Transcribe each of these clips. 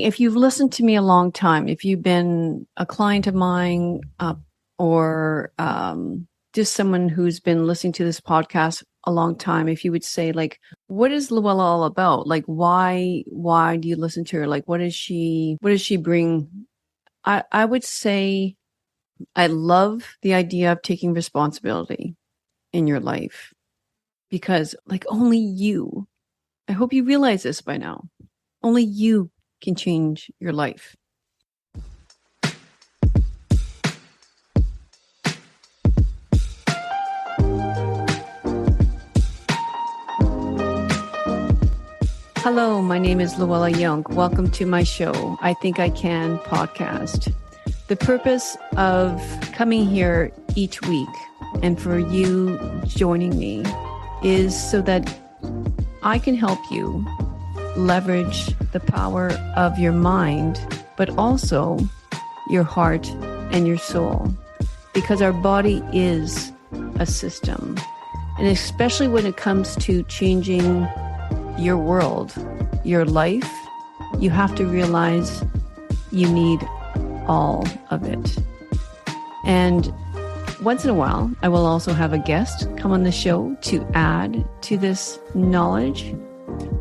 if you've listened to me a long time, if you've been a client of mine, or just someone who's been listening to this podcast a long time, if you would say, like, what is Luella all about? Like, why do you listen to her? Like, what does she bring? I would say I love the idea of taking responsibility in your life, because like only you, I hope you realize this by now, only you can change your life. Hello, my name is Luella Jonk. Welcome to my show, I Think I Can podcast. The purpose of coming here each week and for you joining me is so that I can help you leverage the power of your mind, but also your heart and your soul, because our body is a system. And especially when it comes to changing your world, your life, you have to realize you need all of it. And once in a while, I will also have a guest come on the show to add to this knowledge.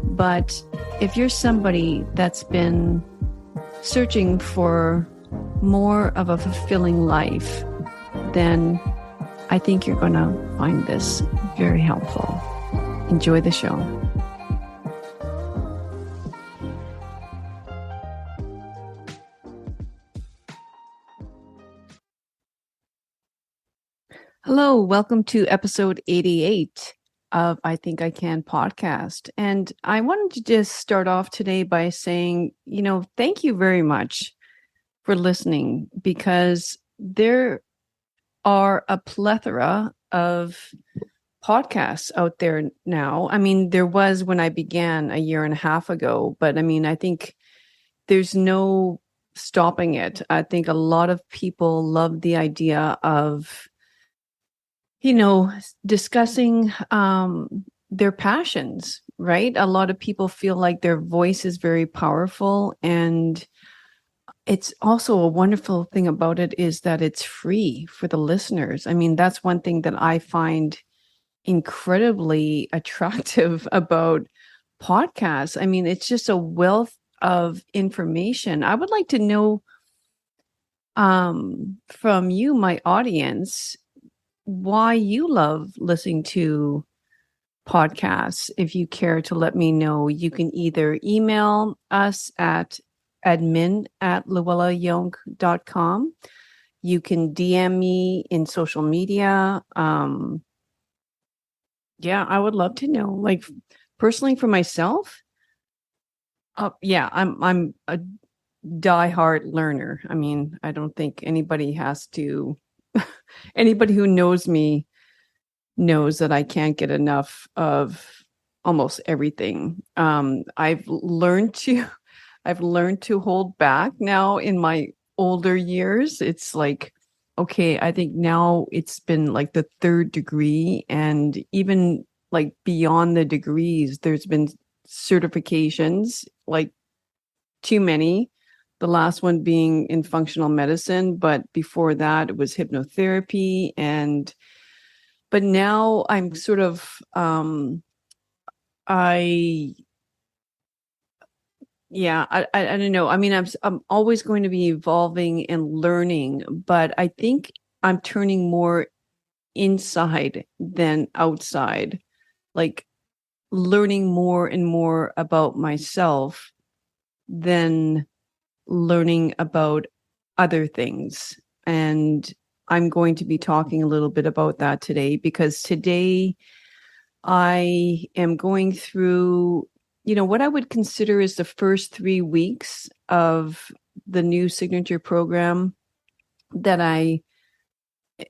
But if you're somebody that's been searching for more of a fulfilling life, then I think you're going to find this very helpful. Enjoy the show. Hello, welcome to episode 88 of I Think I Can podcast. And I wanted to just start off today by saying, thank you very much for listening, because there are a plethora of podcasts out there now. I mean, there was when I began a year and a half ago, but I mean, I think there's no stopping it. I think a lot of people love the idea of discussing their passions, right? A lot of people feel like their voice is very powerful. And it's also a wonderful thing about it is that it's free for the listeners. I mean, that's one thing that I find incredibly attractive about podcasts. I mean, it's just a wealth of information. I would like to know from you, my audience, why you love listening to podcasts. If you care to let me know, you can either email us at admin@luellajonk.com. You can DM me in social media. I would love to know. Like, personally for myself, I'm a diehard learner. I mean, I don't think anybody has to. Anybody who knows me knows that I can't get enough of almost everything. I've learned to hold back now in my older years. It's like, okay, I think now it's been like the third degree, and even like beyond the degrees, there's been certifications, like too many. The last one being in functional medicine, but before that it was hypnotherapy. But now I'm sort of, I don't know. I mean, I'm always going to be evolving and learning, but I think I'm turning more inside than outside, like learning more and more about myself than learning about other things. And I'm going to be talking a little bit about that today, because today I am going through, what I would consider is the first 3 weeks of the new signature program that I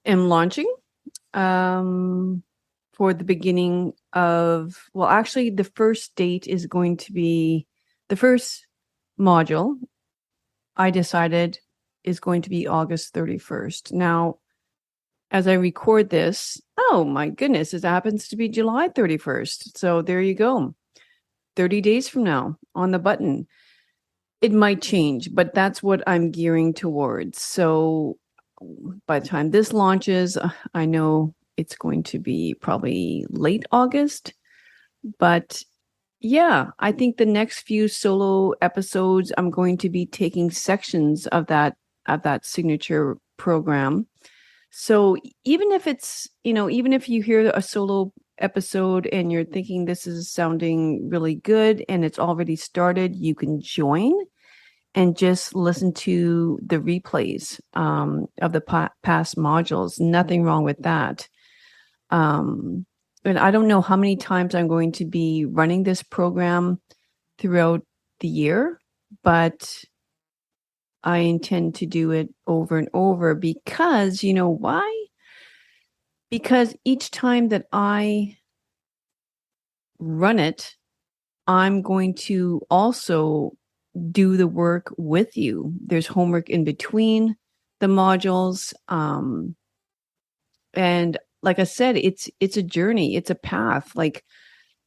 am launching for the beginning of, well, actually the first date is going to be, the first module I decided is going to be August 31st. Now, as I record this, oh my goodness, it happens to be July 31st. So there you go. 30 days from now on the button. It might change, but that's what I'm gearing towards. So by the time this launches, I know it's going to be probably late August. But yeah, I think the next few solo episodes, I'm going to be taking sections of that signature program. So even if it's, even if you hear a solo episode and you're thinking this is sounding really good and it's already started, you can join and just listen to the replays of the past modules. Nothing wrong with that. And I don't know how many times I'm going to be running this program throughout the year, but I intend to do it over and over because you know why? Because each time that I run it, I'm going to also do the work with you. There's homework in between the modules. And like I said, it's a journey, it's a path. Like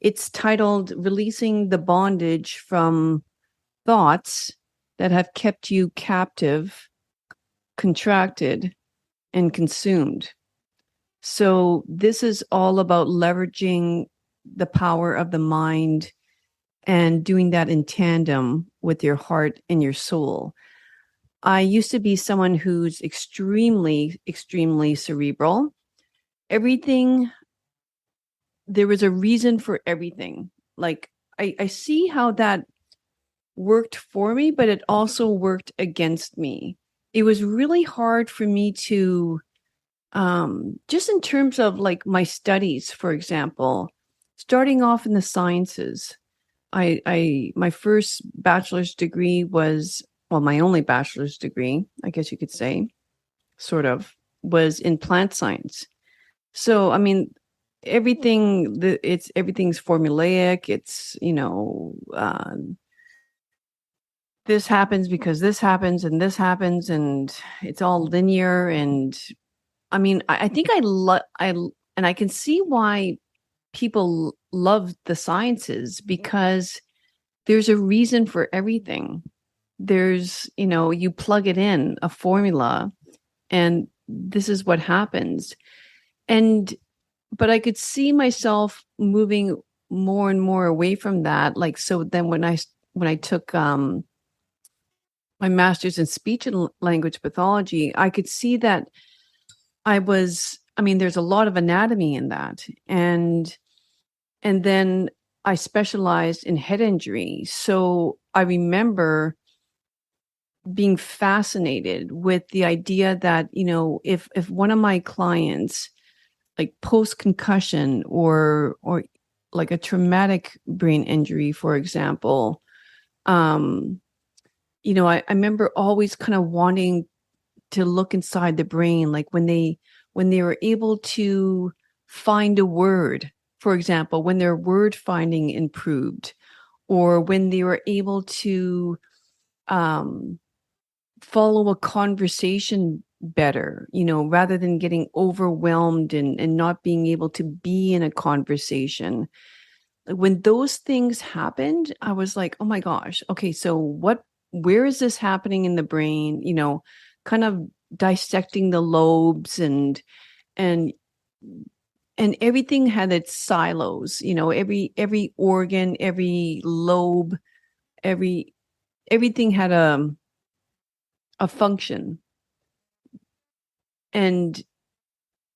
it's titled Releasing the Bondage from Thoughts That Have Kept You Captive, Contracted, and Consumed. So this is all about leveraging the power of the mind and doing that in tandem with your heart and your soul. I used to be someone who's extremely, extremely cerebral. Everything, there was a reason for everything. Like I see how that worked for me, but it also worked against me. It was really hard for me to, just in terms of like my studies, for example, starting off in the sciences, my first bachelor's degree was, well, my only bachelor's degree, I guess you could say, sort of, was in plant science. So, I mean, everything's formulaic. It's, this happens because this happens and this happens and it's all linear. And I mean, I think and I can see why people love the sciences because there's a reason for everything. There's, you plug it in a formula and this is what happens. And, but I could see myself moving more and more away from that. Like, so then when I took, my master's in speech and language pathology, I could see that I mean, there's a lot of anatomy in that. And then I specialized in head injury. So I remember being fascinated with the idea that, if one of my clients, like post concussion or like a traumatic brain injury, for example, I remember always kind of wanting to look inside the brain, like when they were able to find a word, for example, when their word finding improved, or when they were able to follow a conversation better, rather than getting overwhelmed and not being able to be in a conversation. When those things happened, I was like, oh my gosh, okay, so where is this happening in the brain? Kind of dissecting the lobes and and everything had its silos, every organ, every lobe, everything had a function. And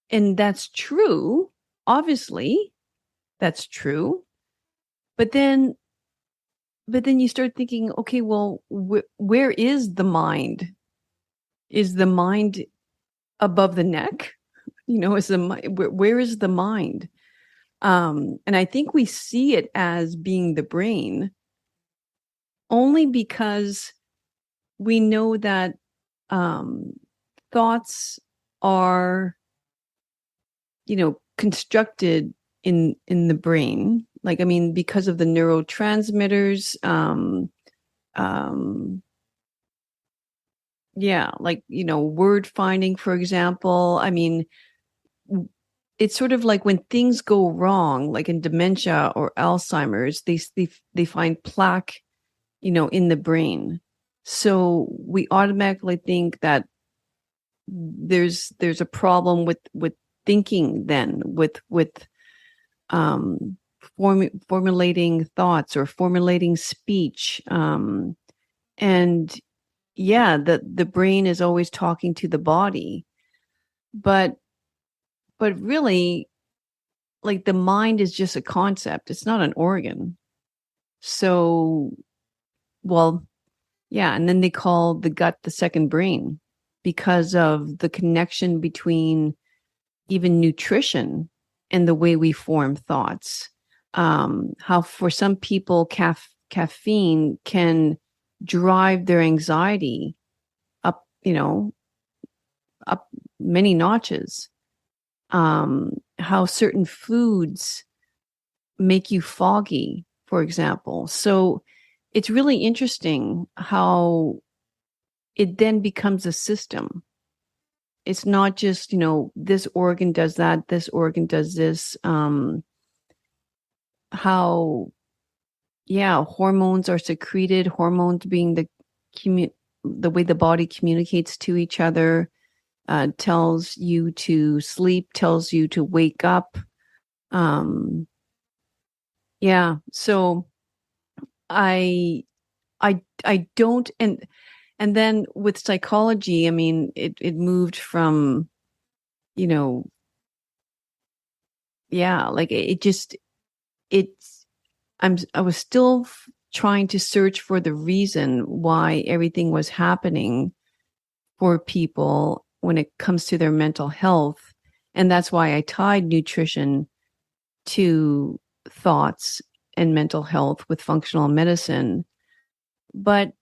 that's true. Obviously, that's true. But then you start thinking, okay, well, where is the mind? Is the mind above the neck? Is where is the mind? And I think we see it as being the brain only because we know that thoughts are, constructed in the brain. Like, I mean, because of the neurotransmitters, yeah, like, word finding, for example. I mean, it's sort of like when things go wrong, like in dementia or Alzheimer's, they find plaque, in the brain. So we automatically think that there's a problem with thinking, then with um formulating thoughts or formulating speech, and yeah, the brain is always talking to the body, but really, like, the mind is just a concept, it's not an organ. So, well, yeah, and then they call the gut the second brain because of the connection between even nutrition and the way we form thoughts. How for some people, caffeine can drive their anxiety up, up many notches. How certain foods make you foggy, for example. So it's really interesting how it then becomes a system. It's not just, this organ does that, this organ does this. How, yeah, hormones are secreted, hormones being the way the body communicates to each other, tells you to sleep, tells you to wake up. Um, yeah. So I don't, and then with psychology, I mean, it moved from, you know, yeah, like it just, it's, I was still trying to search for the reason why everything was happening for people when it comes to their mental health. And that's why I tied nutrition to thoughts and mental health with functional medicine. But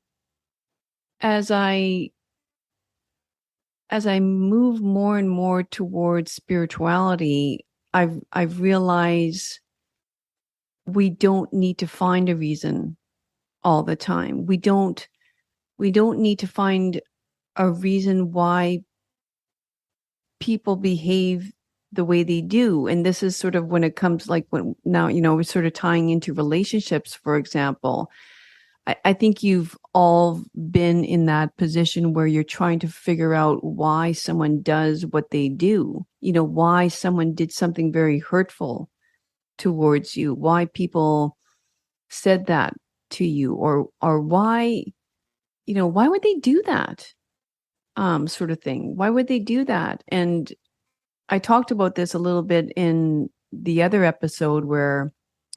as I move more and more towards spirituality, I've realized we don't need to find a reason all the time. We don't need to find a reason why people behave the way they do. And this is sort of when it comes, like, when now, we're sort of tying into relationships, for example. I think you've all been in that position where you're trying to figure out why someone does what they do, why someone did something very hurtful towards you, why people said that to you, or why, why would they do that, sort of thing. Why would they do that? And I talked about this a little bit in the other episode where,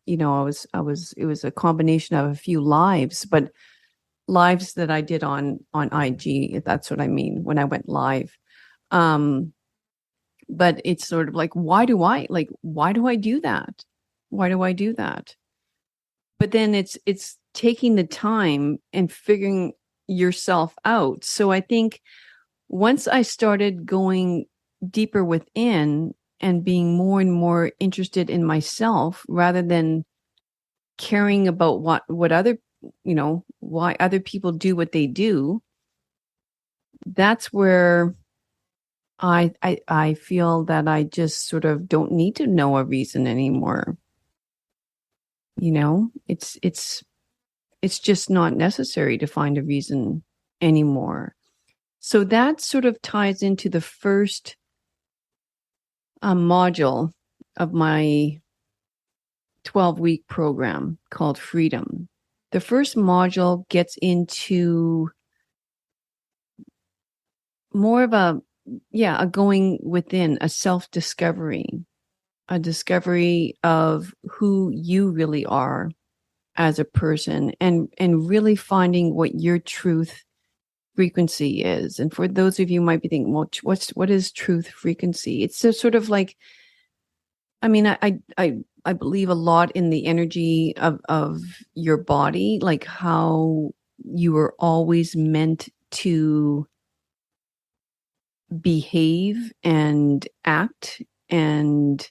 it was a combination of a few lives, but lives that I did on IG, if that's what I mean, when I went live. Um, but it's sort of like, why do I do that? Why do I do that? But then it's taking the time and figuring yourself out. So I think once I started going deeper within and being more and more interested in myself rather than caring about what other, why other people do what they do, that's where I feel that I just sort of don't need to know a reason anymore. It's just not necessary to find a reason anymore. So that sort of ties into the first module of my 12-week program called Freedom. The first module gets into more of a going within, a self-discovery, a discovery of who you really are as a person, and really finding what your truth frequency is. And for those of you who might be thinking, well, what is truth frequency? It's just sort of like, I mean, I believe a lot in the energy of your body, like how you are always meant to behave and act, and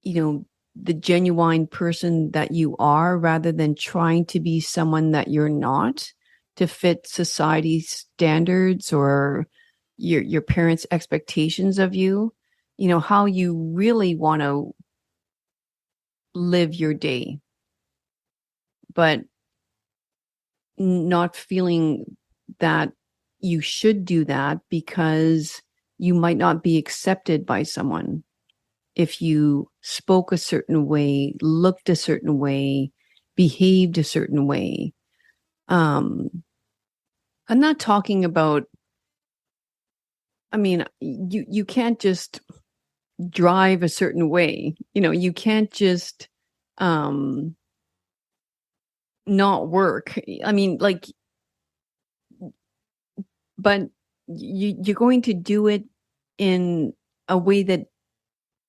the genuine person that you are, rather than trying to be someone that you're not to fit society's standards or your parents' expectations of you. How you really want to live your day. But not feeling that you should do that because you might not be accepted by someone if you spoke a certain way, looked a certain way, behaved a certain way. I'm not talking about, I mean, you can't just drive a certain way. You can't just not work. I mean, like, but you're going to do it in a way that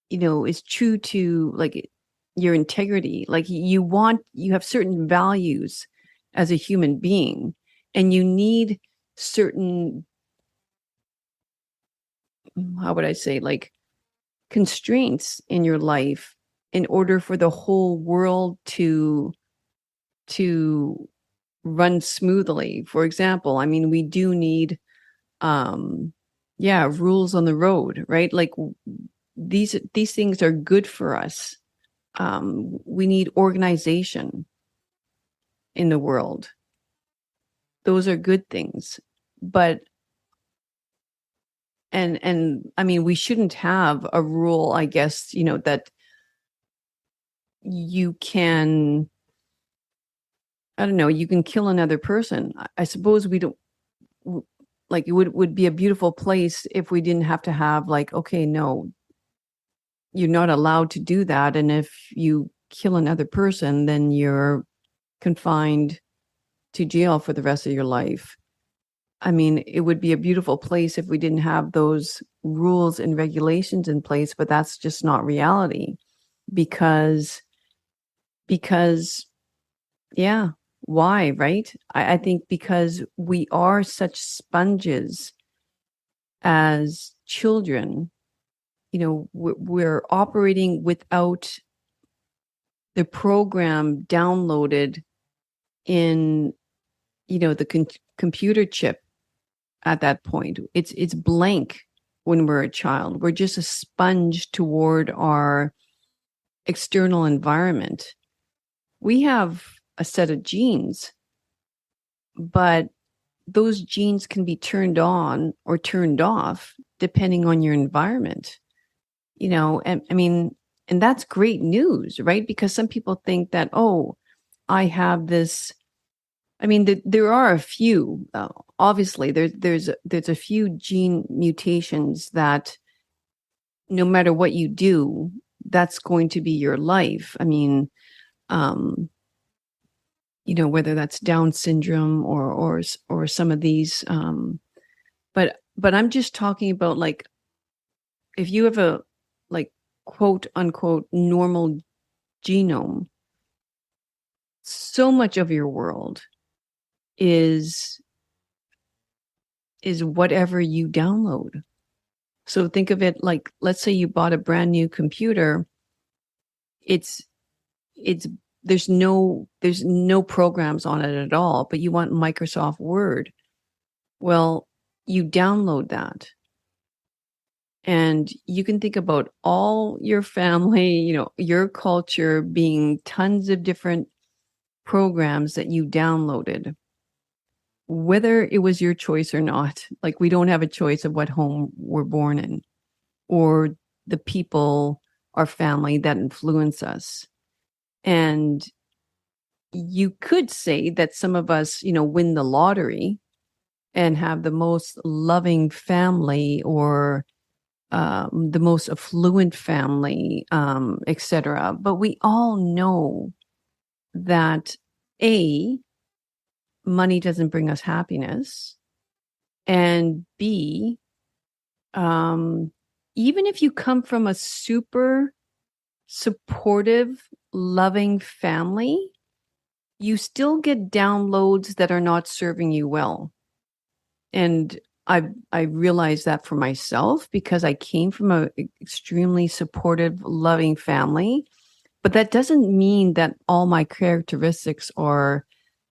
is true to like your integrity. Like you have certain values as a human being, and you need certain, how would I say, like, constraints in your life in order for the whole world to run smoothly. For example, I mean, we do need rules on the road, right? Like, these things are good for us. We need organization in the world. Those are good things. But and I mean, we shouldn't have a rule, I guess, that you can, I don't know, you can kill another person. I suppose we don't, like, it would be a beautiful place if we didn't have to have, like, okay, no, you're not allowed to do that. And if you kill another person, then you're confined to jail for the rest of your life. I mean, it would be a beautiful place if we didn't have those rules and regulations in place, but that's just not reality because yeah, why, right? I think because we are such sponges as children, we're operating without the program downloaded in, the computer chip at that point. It's blank when we're a child. We're just a sponge toward our external environment. We have a set of genes, but those genes can be turned on or turned off depending on your environment. And I mean, and that's great news, right? Because some people think that, oh, I have this. I mean, there are a few. Obviously, there's a few gene mutations that no matter what you do, that's going to be your life. I mean, whether that's Down syndrome or some of these. But I'm just talking about, like, if you have a, like, quote unquote normal genome, so much of your world is whatever you download. So think of it like, let's say you bought a brand new computer. It's there's no programs on it at all, but you want Microsoft Word. Well, you download that. And you can think about all your family, your culture being tons of different programs that you downloaded, whether it was your choice or not. Like, we don't have a choice of what home we're born in or the people, our family, that influence us. And you could say that some of us, win the lottery and have the most loving family or the most affluent family, etc. But we all know that money doesn't bring us happiness, and B, even if you come from a super supportive, loving family, you still get downloads that are not serving you well. And I realized that for myself because I came from an extremely supportive, loving family. But that doesn't mean that all my characteristics are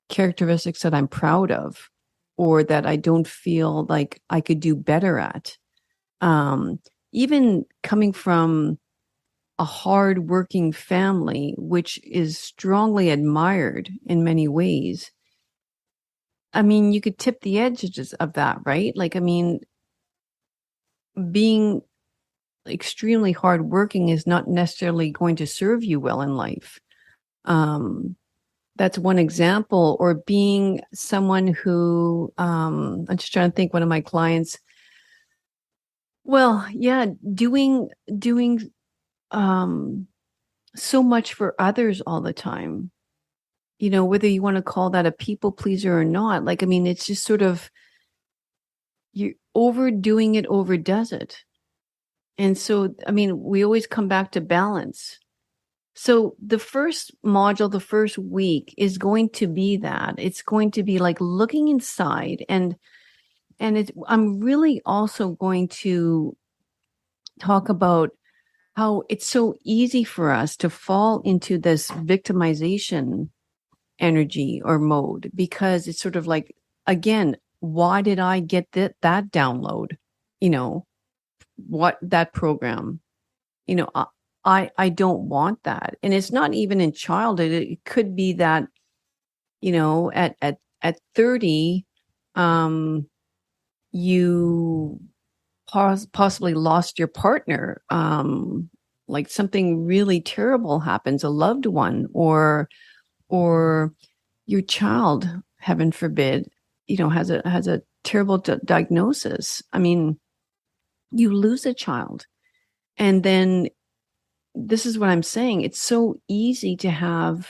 characteristics that I'm proud of or that I don't feel like I could do better at. Even coming from a hardworking family, which is strongly admired in many ways, I mean, you could tip the edges of that, right? Like, I mean, being extremely hardworking is not necessarily going to serve you well in life. Um, that's one example. Or being someone who, I'm just trying to think, one of my clients, well, yeah, doing um, so much for others all the time. You know, whether you want to call that a people pleaser or not. Like, I mean, it's just sort of, you overdoing it overdoes it. And so, I mean, we always come back to balance. So the first module, the first week is going to be that. It's going to be like looking inside, and I'm really also going to talk about how it's so easy for us to fall into this victimization energy or mode, because it's sort of like, again, why did I get that download? You know, what that program, you know, I don't want that. And it's not even in childhood. It could be that, you know, at 30, um, you possibly lost your partner. Like something really terrible happens, a loved one, or your child, heaven forbid, you know, has a terrible diagnosis. I mean, you lose a child, and then this is what I'm saying. It's so easy to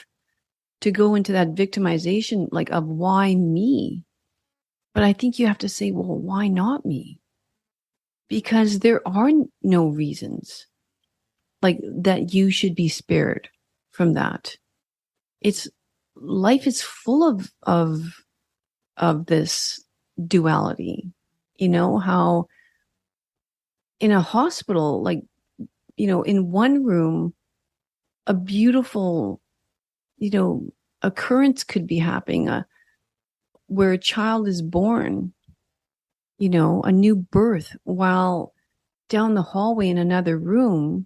go into that victimization, like, of why me? But I think you have to say, well, why not me? Because there are no reasons like that you should be spared from that. It's life is full of this duality. You know, how in a hospital, like, you know, in one room, a beautiful, you know, occurrence could be happening, where a child is born, you know, a new birth, while down the hallway in another room,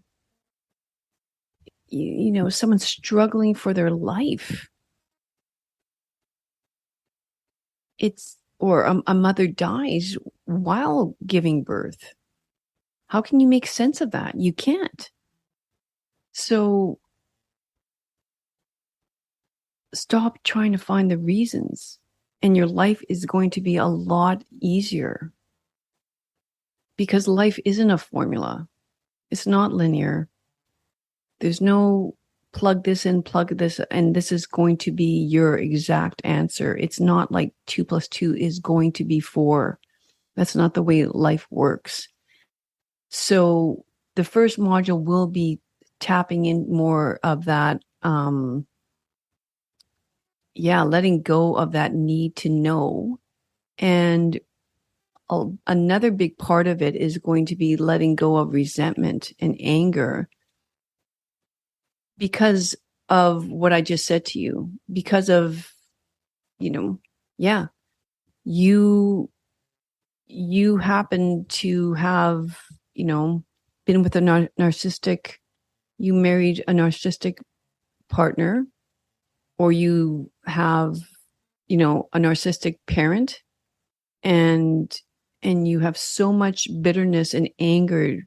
you know, someone's struggling for their life. It's, or a mother dies while giving birth. How can you make sense of that? You can't. So stop trying to find the reasons, and your life is going to be a lot easier, because life isn't a formula. It's not linear. There's no plug this in, plug this, and this is going to be your exact answer. It's not like 2 + 2 is going to be 4. That's not the way life works. So the first module will be tapping in more of that, letting go of that need to know. And another big part of it is going to be letting go of resentment and anger because of what I just said to you, because of, you know, yeah, you happen to have, you know, been with a narcissistic, you married a narcissistic partner, or you have, you know, a narcissistic parent, and you have so much bitterness and anger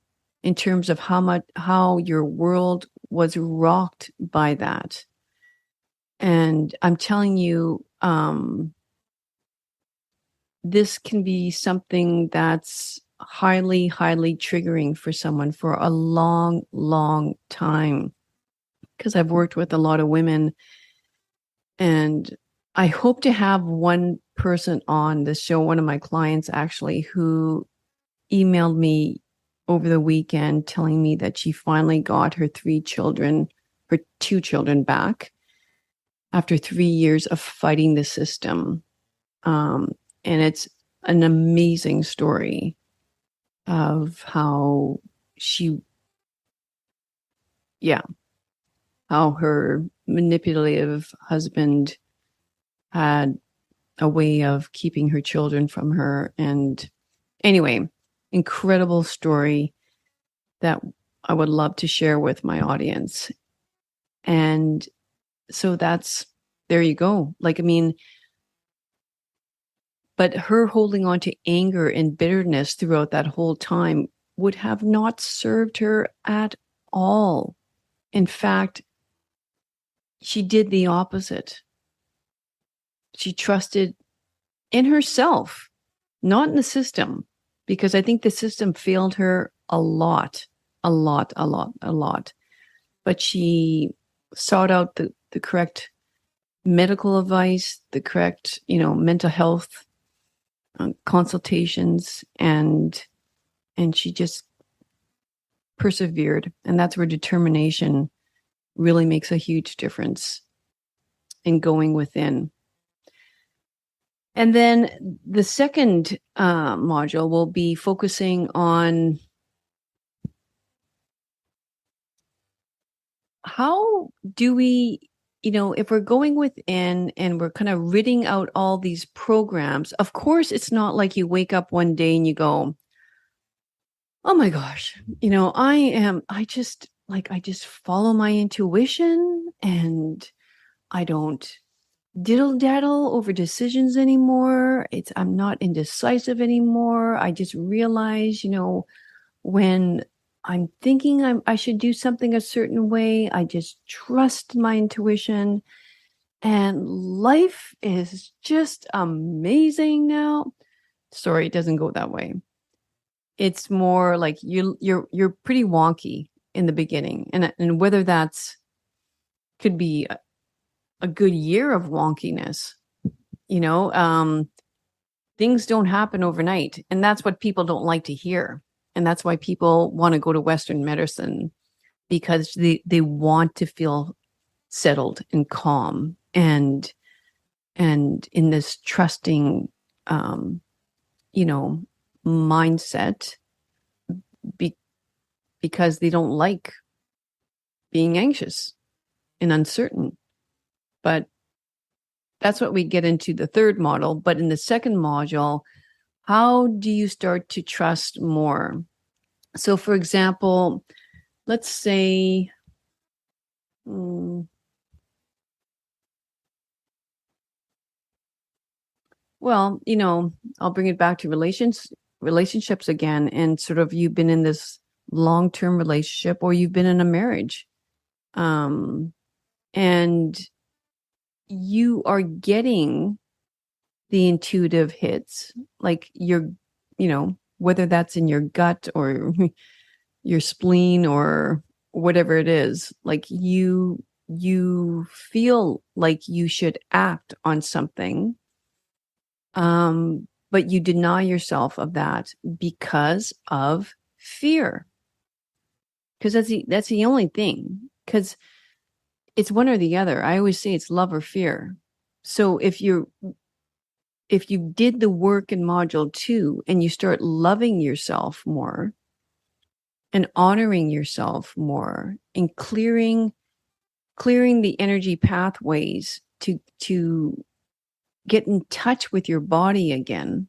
in terms of how your world was rocked by that. And I'm telling you, this can be something that's highly, highly triggering for someone for a long, long time. Because I've worked with a lot of women, and I hope to have one person on the show, one of my clients actually, who emailed me over the weekend telling me that she finally got her 2 children back after 3 years of fighting the system. And it's an amazing story of how she, yeah, how her manipulative husband had a way of keeping her children from her. And anyway, incredible story that I would love to share with my audience. And so there you go. Like, I mean, But her holding on to anger and bitterness throughout that whole time would have not served her at all. In fact, she did the opposite. She trusted in herself, not in the system, because I think the system failed her a lot, a lot, a lot, a lot. But she sought out the correct medical advice, the correct, mental health consultations, and she just persevered. And that's where determination really makes a huge difference in going within. And then the second module will be focusing on how do we, if we're going within and we're kind of ridding out all these programs. Of course, it's not like you wake up one day and you go, oh my gosh, I just follow my intuition and I don't diddle daddle over decisions anymore. I'm not indecisive anymore. I just realize, when I'm thinking I should do something a certain way, I just trust my intuition and life is just amazing now. Sorry, it doesn't go that way. It's more like you're pretty wonky in the beginning, and whether that's could be a good year of wonkiness, things don't happen overnight, and that's what people don't like to hear, and that's why people want to go to Western medicine, because they want to feel settled and calm and in this trusting mindset, because they don't like being anxious and uncertain. But that's what we get into the third model. But in the second module, how do you start to trust more? So, for example, let's say, well, I'll bring it back to relationships again, and sort of you've been in this long-term relationship or you've been in a marriage, and you are getting the intuitive hits, like whether that's in your gut or your spleen or whatever it is, like you feel like you should act on something, but you deny yourself of that because of fear. Because that's the only thing. Because it's one or the other. I always say it's love or fear. So if you did the work in module 2 and you start loving yourself more and honoring yourself more and clearing the energy pathways to get in touch with your body again,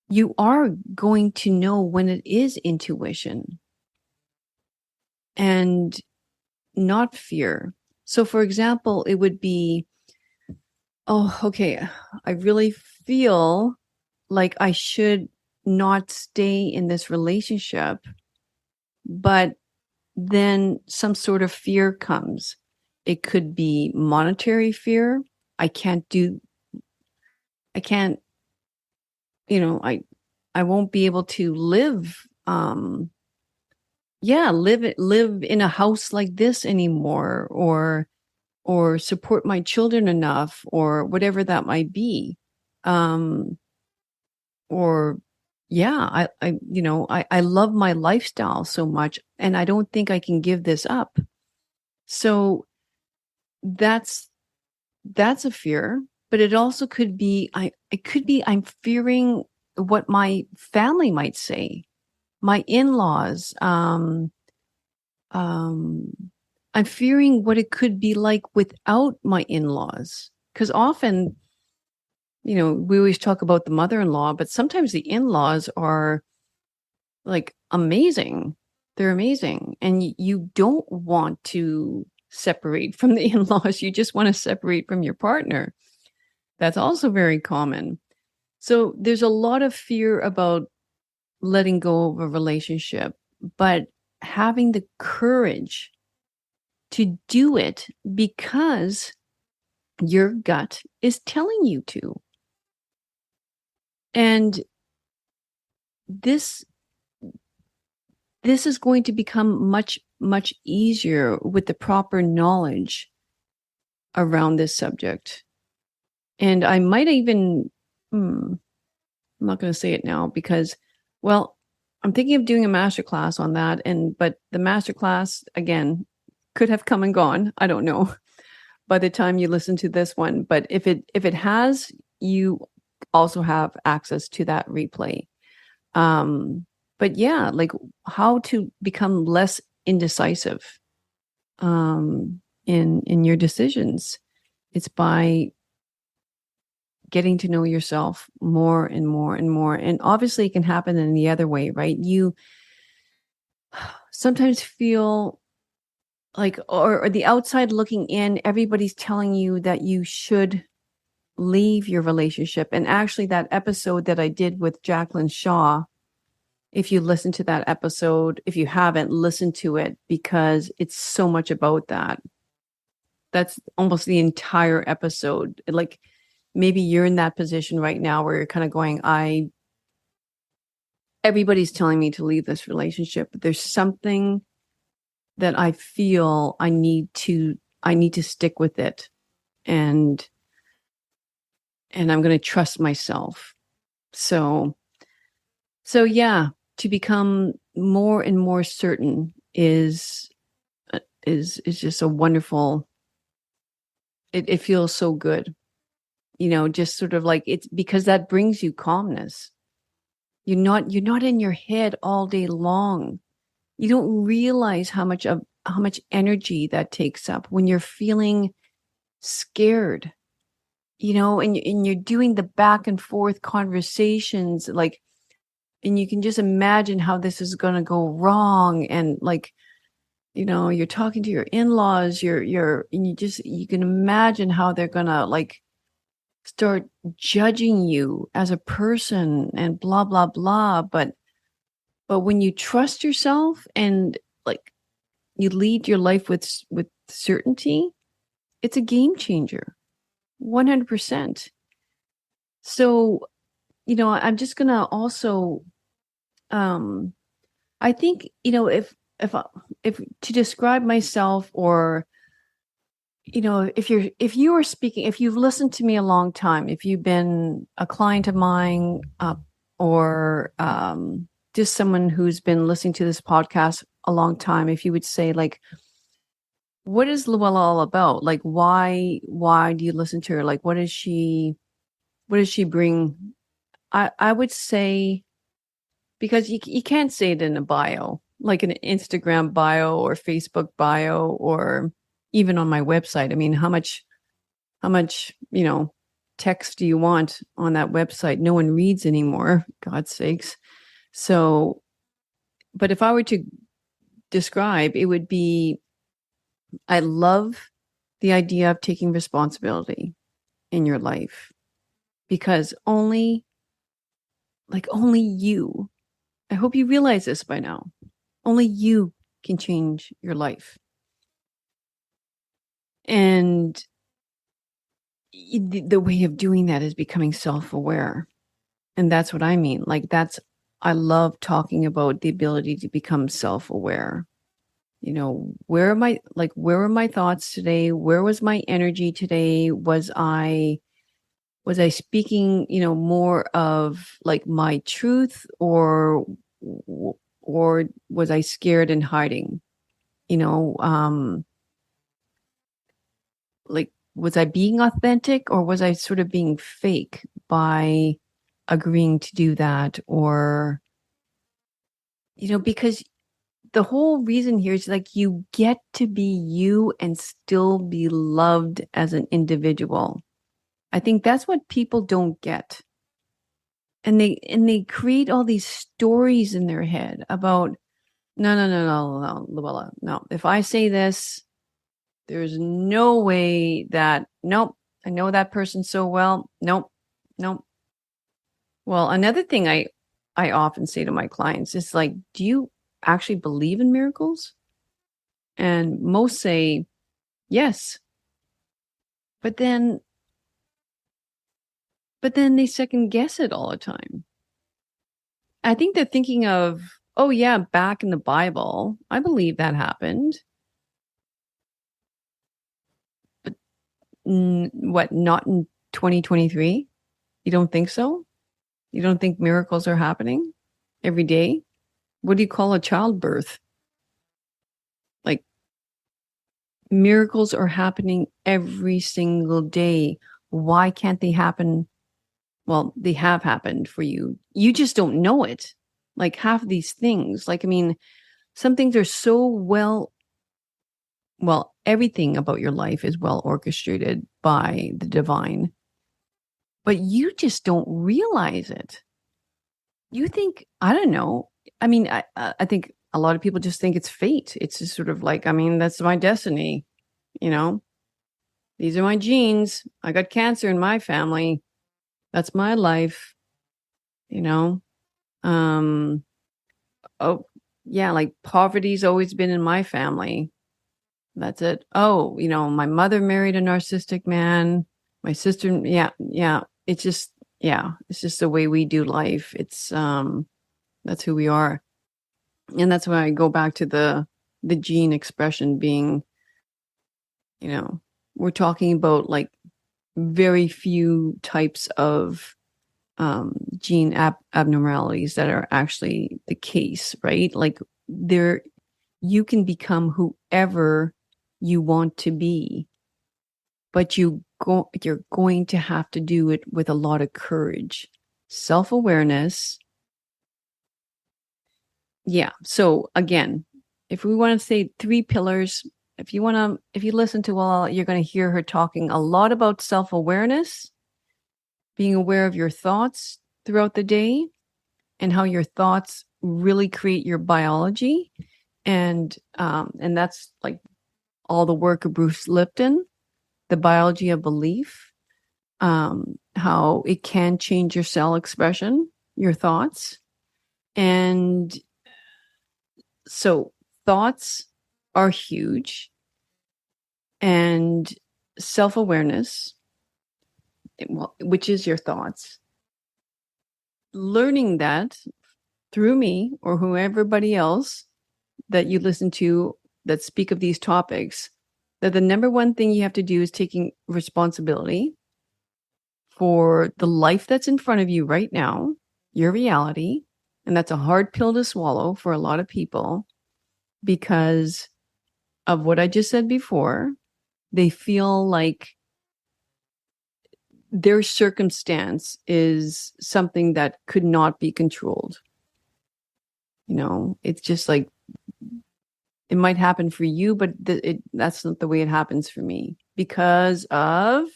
you are going to know when it is intuition and not fear. So, for example, it would be, oh, okay, I really feel like I should not stay in this relationship, but then some sort of fear comes. It could be monetary fear. I can't, I won't be able to live, live in a house like this anymore, or support my children enough, or whatever that might be. Or yeah, I love my lifestyle so much and I don't think I can give this up. So that's a fear, but it also could be, I'm fearing what my family might say, my in-laws. I'm fearing what it could be like without my in-laws. Because often, we always talk about the mother-in-law, but sometimes the in-laws are like amazing. They're amazing. And you don't want to separate from the in-laws. You just want to separate from your partner. That's also very common. So there's a lot of fear about letting go of a relationship, but having the courage to do it because your gut is telling you to. And this this is going to become much easier with the proper knowledge around this subject. And I might even I'm not going to say it now because, well, I'm thinking of doing a masterclass on that. But the masterclass, again, could have come and gone. I don't know by the time you listen to this one. But if it has, you also have access to that replay. But yeah, like how to become less indecisive in your decisions. It's by getting to know yourself more and more and more. And obviously it can happen in the other way, right? You sometimes feel like, or the outside looking in, everybody's telling you that you should leave your relationship. And actually that episode that I did with Jacqueline Shaw, if you listen to that episode, if you haven't, listen to it because it's so much about that. That's almost the entire episode. Like maybe you're in that position right now where you're kind of going, everybody's telling me to leave this relationship, but there's something that I feel I need to stick with it. And I'm going to trust myself. So yeah, to become more and more certain is just a wonderful, it feels so good, just sort of like it's because that brings you calmness. You're not in your head all day long. You don't realize how much energy that takes up when you're feeling scared, and you're doing the back and forth conversations, like, and you can just imagine how this is going to go wrong. And like, you're talking to your in-laws, and you can imagine how they're going to like start judging you as a person and blah, blah, blah. But when you trust yourself and like you lead your life with certainty, it's a game changer, 100%. So, I'm just going to also, I think, if to describe myself, or, if you are speaking, if you've listened to me a long time, if you've been a client of mine, or just someone who's been listening to this podcast a long time, if you would say like, what is Luella all about? Like, why do you listen to her? Like, what does she bring? I would say, because you can't say it in a bio, like an Instagram bio or Facebook bio, or even on my website. I mean, how much, text do you want on that website? No one reads anymore, God's sakes. So, but if I were to describe, it would be, I love the idea of taking responsibility in your life, because only you, I hope you realize this by now, only you can change your life. And the way of doing that is becoming self-aware. And that's what I mean. Like I love talking about the ability to become self-aware. Where were my thoughts today? Where was my energy today? Was I speaking, more of like my truth, or was I scared and hiding? Like, was I being authentic, or was I sort of being fake by agreeing to do that? Or, because the whole reason here is like you get to be you and still be loved as an individual. I think that's what people don't get. And they create all these stories in their head about, no, Luella, no. If I say this, there's no way that, nope, I know that person so well. Nope, nope. Well, another thing I often say to my clients is like, do you actually believe in miracles? And most say yes. But then they second guess it all the time. I think they're thinking of, oh yeah, back in the Bible, I believe that happened. But what, not in 2023? You don't think so? You don't think miracles are happening every day? What do you call a childbirth? Like, miracles are happening every single day. Why can't they happen? Well, they have happened for you. You just don't know it. Like half of these things. Like, I mean, some things are so well, everything about your life is well orchestrated by the divine, but you just don't realize it. You think, I don't know. I mean, I think a lot of people just think it's fate. It's just sort of like, I mean, that's my destiny, you know? These are my genes. I got cancer in my family. That's my life, you know? Um, oh, yeah, like poverty's always been in my family. That's it. Oh, my mother married a narcissistic man. My sister, yeah, yeah. It's just, yeah, it's just the way we do life. That's who we are. And that's why I go back to the gene expression being, we're talking about like very few types of gene abnormalities that are actually the case, right? Like you can become whoever you want to be, but you're going to have to do it with a lot of courage, self-awareness. Yeah. So again, if we want to say 3 pillars, if you listen to you're going to hear her talking a lot about self-awareness, being aware of your thoughts throughout the day and how your thoughts really create your biology. And that's like all the work of Bruce Lipton, the biology of belief, how it can change your cell expression, your thoughts. And so thoughts are huge, and self-awareness, which is your thoughts, learning that through me or who everybody else that you listen to that speak of these topics, that the number one thing you have to do is taking responsibility for the life that's in front of you right now, your reality. And that's a hard pill to swallow for a lot of people because of what I just said before. They feel like their circumstance is something that could not be controlled. It's just like it might happen for you, but that's not the way it happens for me because of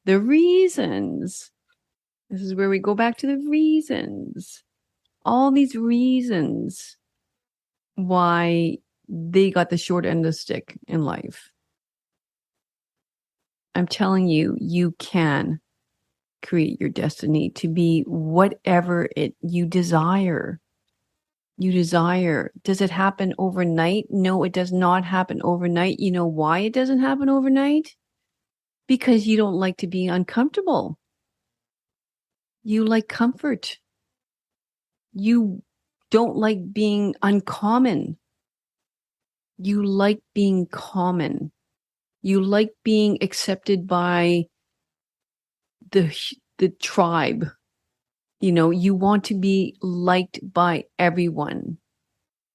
the reasons. This is where we go back to the reasons. All these reasons why they got the short end of the stick in life. I'm telling you, you can create your destiny to be whatever you desire. You desire. Does it happen overnight? No, it does not happen overnight. You know why it doesn't happen overnight? Because you don't like to be uncomfortable. You like comfort. You don't like being uncommon. You like being common. You like being accepted by the tribe. You want to be liked by everyone.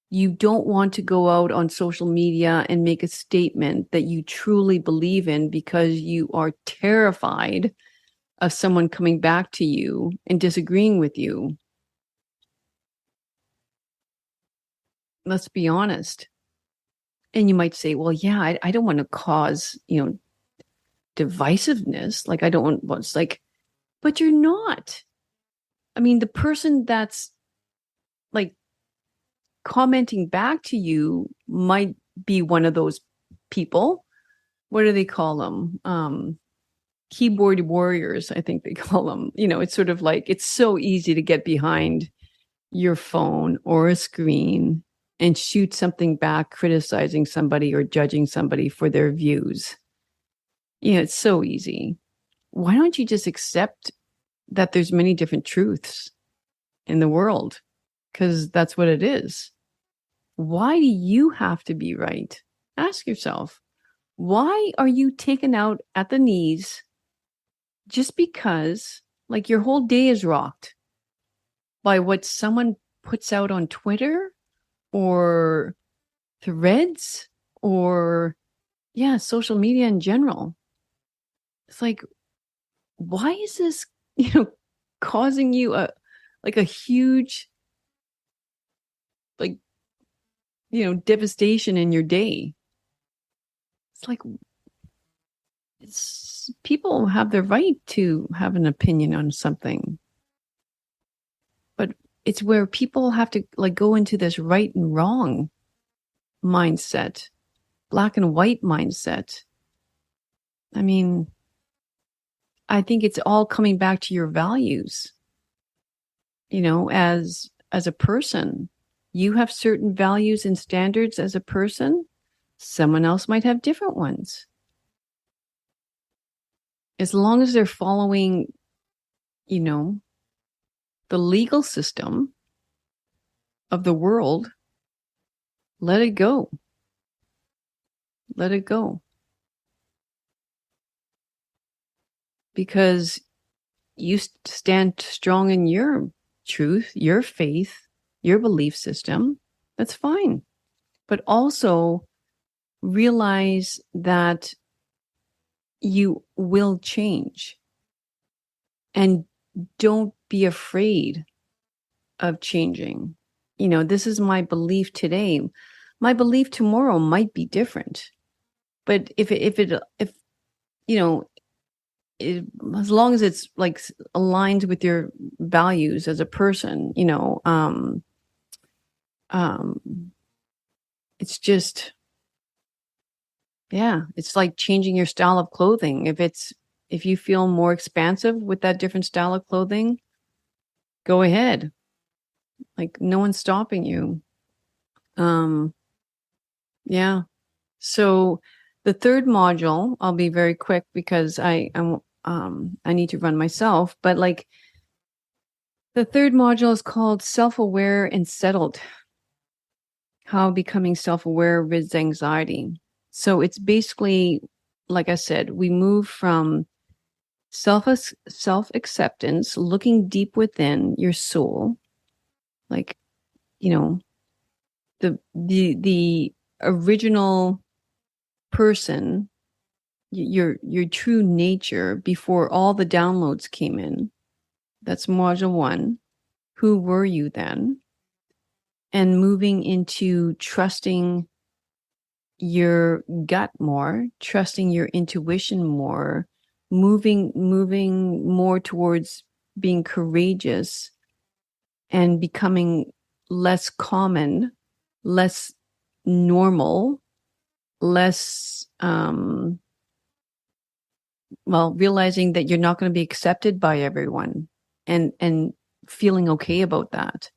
You don't want to go out on social media and make a statement that you truly believe in because you are terrified of someone coming back to you and disagreeing with you. Let's be honest. And you might say, well, yeah, I don't want to cause, divisiveness. Like, I don't want, well, it's like, but you're not. I mean, the person that's like commenting back to you might be one of those people. What do they call them? keyboard warriors, I think they call them. It's sort of like, it's so easy to get behind your phone or a screen and shoot something back, criticizing somebody or judging somebody for their views. It's so easy. Why don't you just accept that there's many different truths in the world? Because that's what it is. Why do you have to be right? Ask yourself, why are you taken out at the knees just because, like, your whole day is rocked by what someone puts out on Twitter or Threads or, social media in general? It's like, why is this, causing you a huge, like, devastation in your day? It's like, people have the right to have an opinion on something, but it's where people have to go into this right and wrong mindset, black and white mindset. I mean, I think it's all coming back to your values. As a person, you have certain values and standards as a person. Someone else might have different ones. As long as they're following, the legal system of the world, let it go. Let it go. Because you stand strong in your truth, your faith, your belief system. That's fine. But also realize that you will change. And don't be afraid of changing. This is my belief today. My belief tomorrow might be different. But if as long as it's like aligned with your values as a person, it's just, it's like changing your style of clothing. If you feel more expansive with that different style of clothing, go ahead. Like, no one's stopping you. So the third module, I'll be very quick because I need to run myself, but like, the third module is called Self-Aware and Settled. How becoming self-aware rids anxiety. So it's basically, like I said, we move from self-acceptance, looking deep within your soul, like, the original person, your true nature before all the downloads came in. That's module 1. Who were you then? And moving into trusting your gut more, trusting your intuition more, moving more towards being courageous and becoming less common, less normal, less realizing that you're not going to be accepted by everyone and feeling okay about that.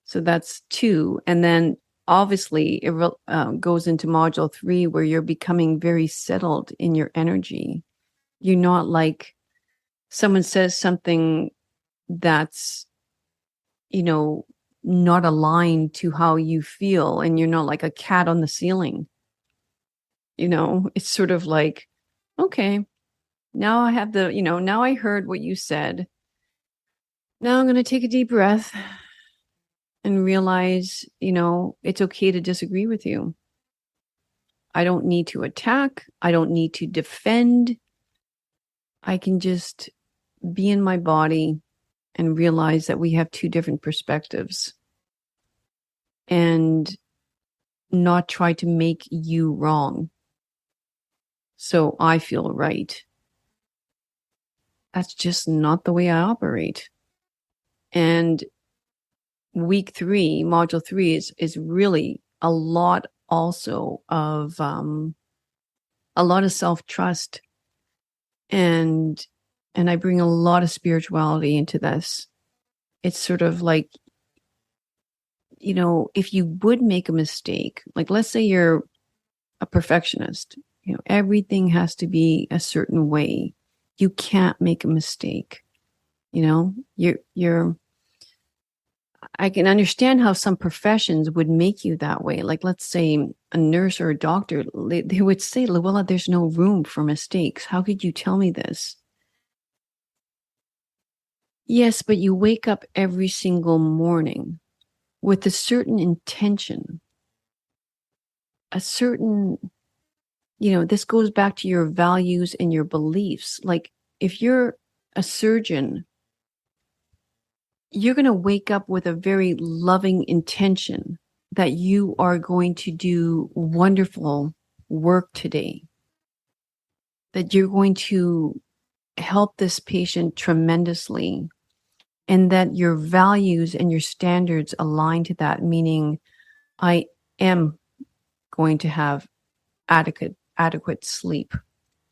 So that's 2. And then obviously it goes into module 3, where you're becoming very settled in your energy. You're not like someone says something that's, not aligned to how you feel, and you're not like a cat on the ceiling. It's sort of like, okay, now I have now I heard what you said. Now I'm going to take a deep breath and realize, it's okay to disagree with you. I don't need to attack. I don't need to defend. I can just be in my body and realize that we have 2 different perspectives and not try to make you wrong so I feel right. That's just not the way I operate. And week 3, module 3 is really a lot also of a lot of self-trust And I bring a lot of spirituality into this. It's sort of like, if you would make a mistake, like let's say you're a perfectionist, everything has to be a certain way. You can't make a mistake. You're I can understand how some professions would make you that way. Like, let's say a nurse or a doctor, they would say, Luella, there's no room for mistakes. How could you tell me this? Yes, but you wake up every single morning with a certain intention, a certain, this goes back to your values and your beliefs. Like, if you're a surgeon, you're going to wake up with a very loving intention that you are going to do wonderful work today, that you're going to help this patient tremendously, and that your values and your standards align to that, meaning I am going to have adequate sleep.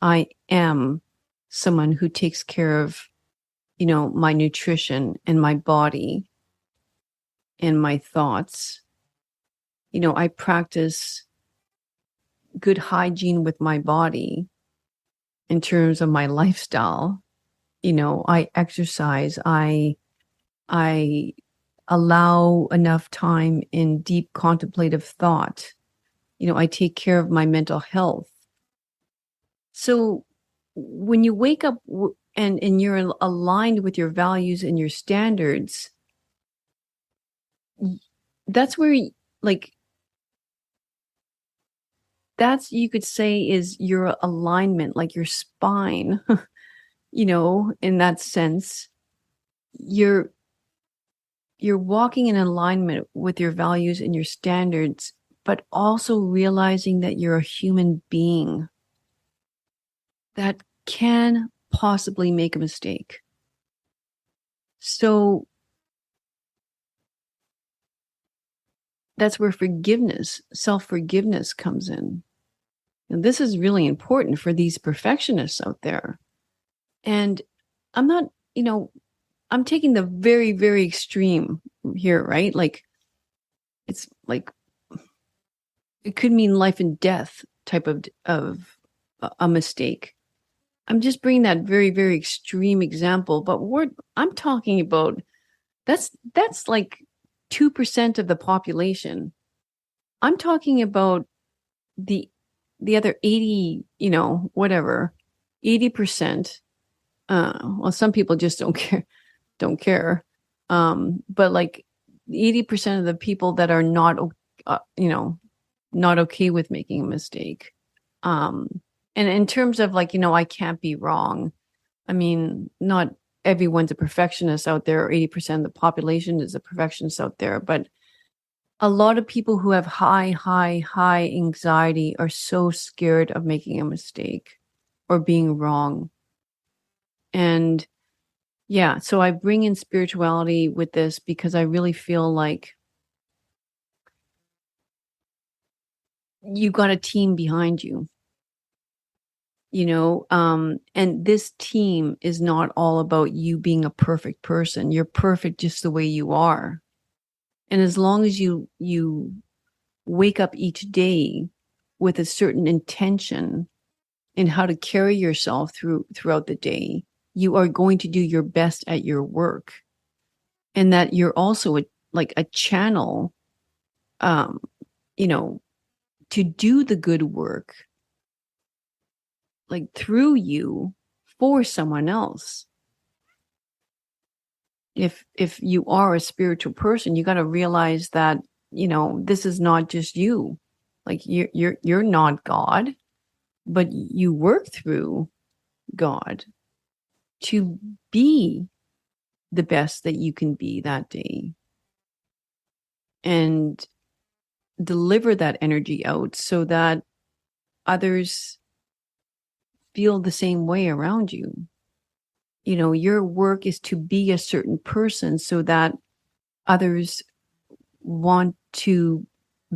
I am someone who takes care of, my nutrition and my body and my thoughts. I practice good hygiene with my body in terms of my lifestyle. I exercise. I allow enough time in deep contemplative thought. I take care of my mental health. So when you wake up and you're aligned with your values and your standards, that's where that's, you could say, is your alignment, like your spine, in that sense. You're walking in alignment with your values and your standards, but also realizing that you're a human being that can possibly make a mistake. So that's where self-forgiveness comes in. And this is really important for these perfectionists out there. And I'm not, I'm taking the very, very extreme here, right? Like, it's like, it could mean life and death type of a mistake. I'm just bringing that very, very extreme example, but I'm talking about, that's like 2% of the population. I'm talking about the other 80, whatever, 80%. Well, some people just don't care. But like 80% of the people that are not, not okay with making a mistake. And in terms of like, I can't be wrong. I mean, not everyone's a perfectionist out there, or 80% of the population is a perfectionist out there, but a lot of people who have high anxiety are so scared of making a mistake or being wrong. And yeah, so I bring in spirituality with this because I really feel like you got a team behind you, and this team is not all about you being a perfect person. You're perfect just the way you are. And as long as you wake up each day with a certain intention in how to carry yourself throughout the day, you are going to do your best at your work. And that you're also like a channel, to do the good work, like through you, for someone else. If you are a spiritual person, you got to realize that, this is not just you. Like you're not God, but you work through God to be the best that you can be that day, and deliver that energy out so that others feel the same way around you. Your work is to be a certain person so that others want to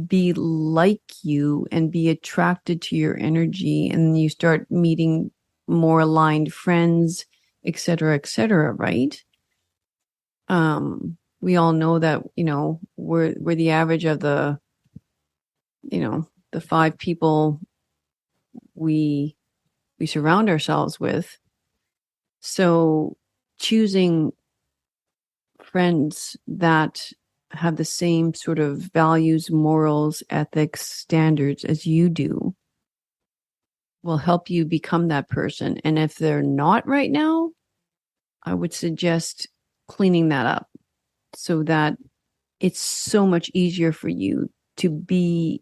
be like you and be attracted to your energy. And you start meeting more aligned friends, etc., right? We all know that, we're the average of the 5 people we surround ourselves with. So choosing friends that have the same sort of values, morals, ethics, standards as you do will help you become that person. And if they're not right now, I would suggest cleaning that up so that it's so much easier for you to be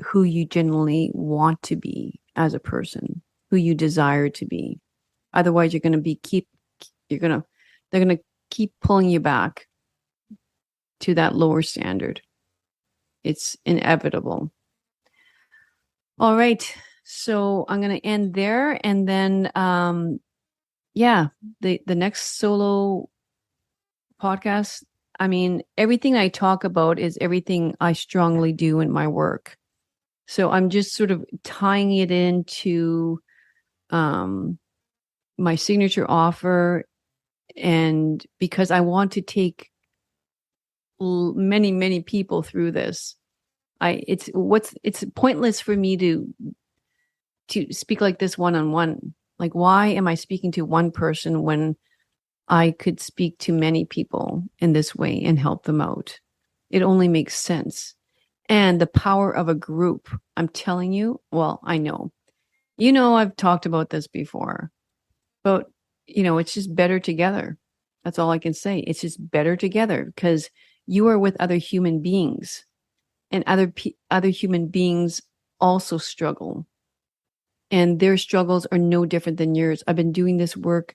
who you genuinely want to be as a person, who you desire to be. Otherwise, they're going to keep pulling you back to that lower standard. It's inevitable. All right. So I'm going to end there. And then, the next solo podcast, I mean, everything I talk about is everything I strongly do in my work. So I'm just sort of tying it into my signature offer. And because I want to take many, many people through this, it's pointless for me to speak like this one-on-one. Like, why am I speaking to one person when I could speak to many people in this way and help them out? It only makes sense. And the power of a group, I'm telling you, well, I know, I've talked about this before, but it's just better together. That's all I can say. It's just better together because you are with other human beings, and other human beings also struggle, and their struggles are no different than yours. I've been doing this work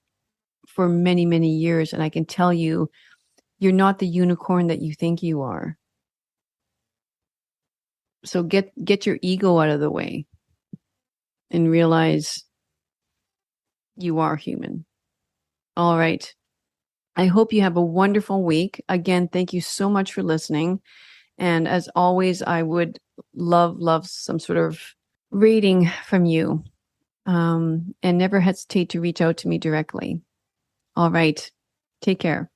for many, many years, and I can tell you, you're not the unicorn that you think you are. So get your ego out of the way and realize you are human. All right. I hope you have a wonderful week. Again, thank you so much for listening. And as always, I would love some sort of rating from you. And never hesitate to reach out to me directly. All right. Take care.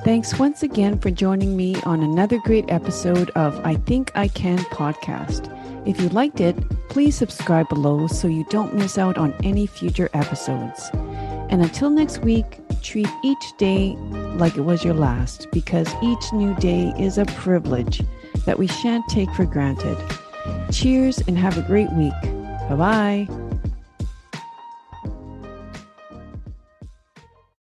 Thanks once again for joining me on another great episode of I Think I Can podcast. If you liked it, please subscribe below so you don't miss out on any future episodes. And until next week, treat each day like it was your last, because each new day is a privilege that we shan't take for granted. Cheers and have a great week. Bye-bye.